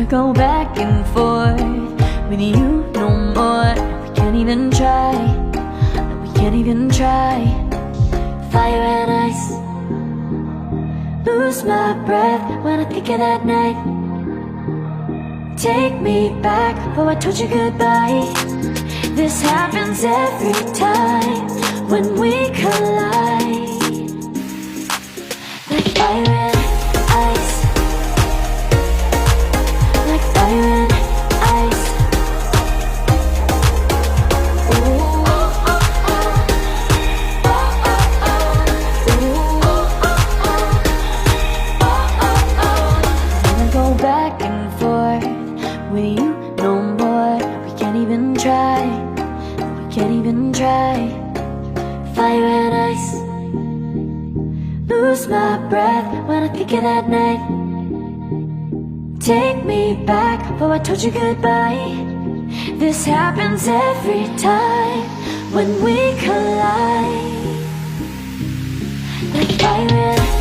go back and forth with you no more. We can't even try, no, we can't even try. Fire and ice, lose my breath when I think of that night. Take me back, oh I told you goodbye. This happens every time when we collide. Like fire and ice, like fire and ice. Ooh. Wanna go back and forth with you no more. We can't even try, we can't even try. Fire and ice, lose my breath when I think of that night. Take me back, oh I told you goodbye. This happens every time when we collide. Like fire and